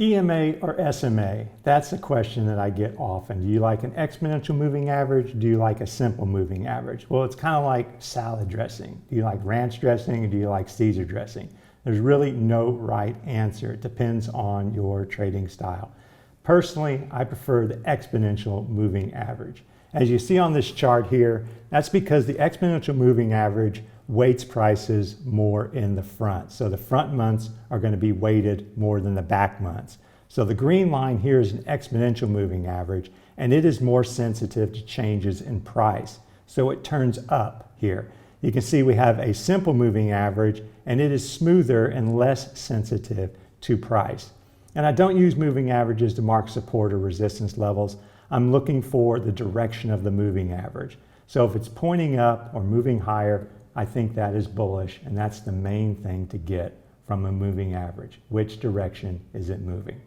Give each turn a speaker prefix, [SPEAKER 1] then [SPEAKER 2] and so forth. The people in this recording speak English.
[SPEAKER 1] EMA or SMA? That's a question that I get often. Do you like an exponential moving average? Do you like a simple moving average? Well, it's kind of like salad dressing. Do you like ranch dressing or do you like Caesar dressing? There's really no right answer. It depends on your trading style. Personally, I prefer the exponential moving average. As you see on this chart here, that's because the exponential moving average weights prices more in the front. So the front months are going to be weighted more than the back months. So the green line here is an exponential moving average, and it is more sensitive to changes in price. So it turns up here. You can see we have a simple moving average, and it is smoother and less sensitive to price. And I don't use moving averages to mark support or resistance levels. I'm looking for the direction of the moving average. So if it's pointing up or moving higher, I think that is bullish, and that's the main thing to get from a moving average. Which direction is it moving?